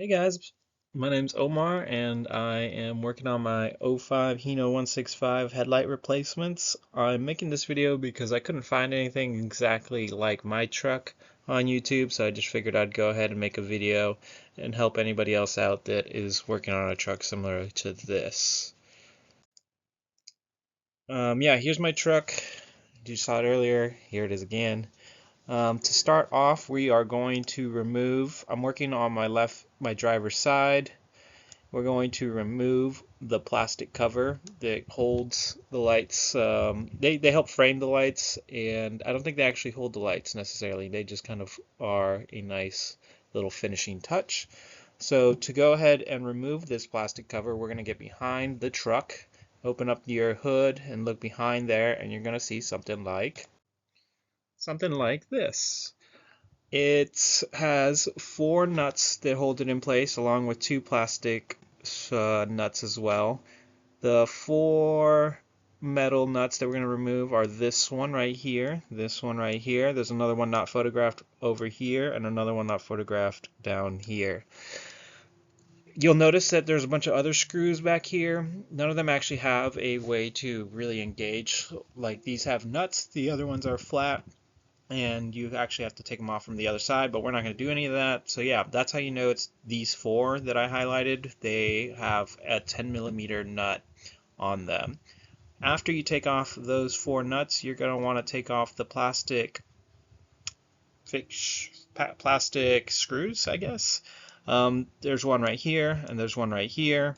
Hey guys, my name's Omar and I am working on my '05 Hino 165 headlight replacements. I'm making this video because I couldn't find anything exactly like my truck on YouTube, so I just figured I'd go ahead and make a video and help anybody else out that is working on a truck similar to this. Yeah, here's my truck. You saw it earlier. Here it is again. To start off, we are going to remove, I'm working on my driver's side. We're going to remove the plastic cover that holds the lights. They help frame the lights, and I don't think they actually hold the lights necessarily. They just kind of are a nice little finishing touch. So to go ahead and remove this plastic cover, we're going to get behind the truck, open up your hood, and look behind there, and you're going to see something like this. It has four nuts that hold it in place, along with two plastic nuts as well. The four metal nuts that we're going to remove are this one right here, this one right here. There's another one not photographed over here, and another one not photographed down here. You'll notice that there's a bunch of other screws back here. None of them actually have a way to really engage. Like these have nuts, the other ones are flat, and you actually have to take them off from the other side, but we're not going to do any of that. So yeah, that's how you know it's these four that I highlighted. They have a 10mm nut on them. After you take off those four nuts, you're going to want to take off the plastic screws, I guess. There's one right here, and there's one right here.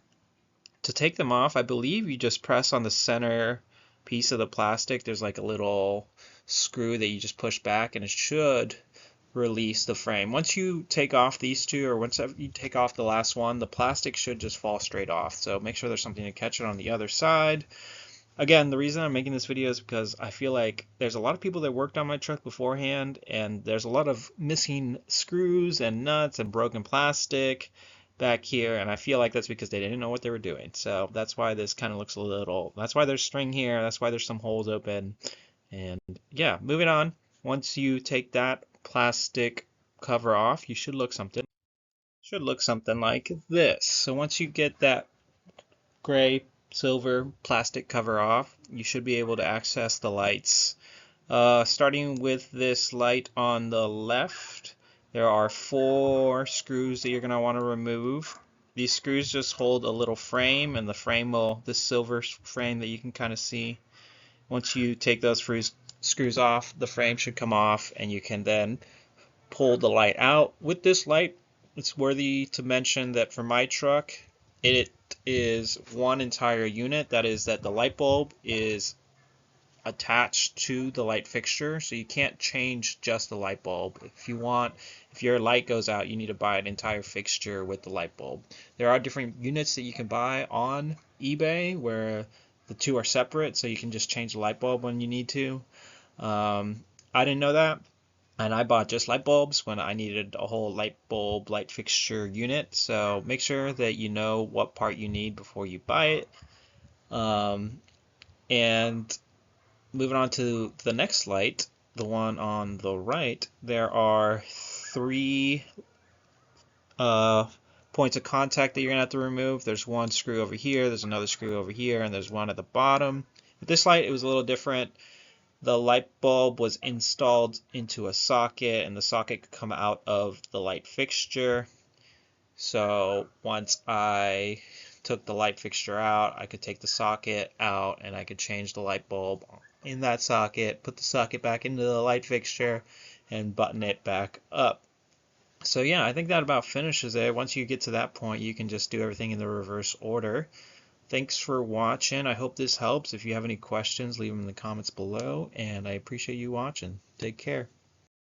To take them off, I believe you just press on the center piece of the plastic. There's like a little screw that you just push back, and it should release the frame. Once you take off these two, or once you take off the last one, the plastic should just fall straight off. So make sure there's something to catch it on the other side. Again, the reason I'm making this video is because I feel like there's a lot of people that worked on my truck beforehand, and there's a lot of missing screws and nuts and broken plastic back here, and I feel like that's because they didn't know what they were doing. So that's why this kind of looks a little, that's why there's string here, that's why there's some holes open. And yeah, moving on. Once you take that plastic cover off, you should look something like this. So once you get that gray silver plastic cover off, you should be able to access the lights. Starting with this light on the left, there are four screws that you're going to want to remove. These screws just hold a little frame, and the frame will, this silver frame that you can kind of see, once you take those screws off, the frame should come off, and you can then pull the light out. With this light, it's worthy to mention that for my truck, it is one entire unit. That is that the light bulb is attached to the light fixture, so you can't change just the light bulb. If your light goes out, you need to buy an entire fixture with the light bulb. There are different units that you can buy on eBay where the two are separate, so you can just change the light bulb when you need to. I didn't know that, and I bought just light bulbs when I needed a whole light bulb light fixture unit. So make sure that you know what part you need before you buy it. And moving on to the next light, the one on the right, there are three points of contact that you're going to have to remove. There's one screw over here, there's another screw over here, and there's one at the bottom. With this light, it was a little different. The light bulb was installed into a socket, and the socket could come out of the light fixture. So once I took the light fixture out, I could take the socket out, and I could change the light bulb in that socket, put the socket back into the light fixture, and button it back up. So yeah, I think that about finishes it. Once you get to that point, you can just do everything in the reverse order. Thanks for watching. I hope this helps. If you have any questions, leave them in the comments below, and I appreciate you watching. Take care.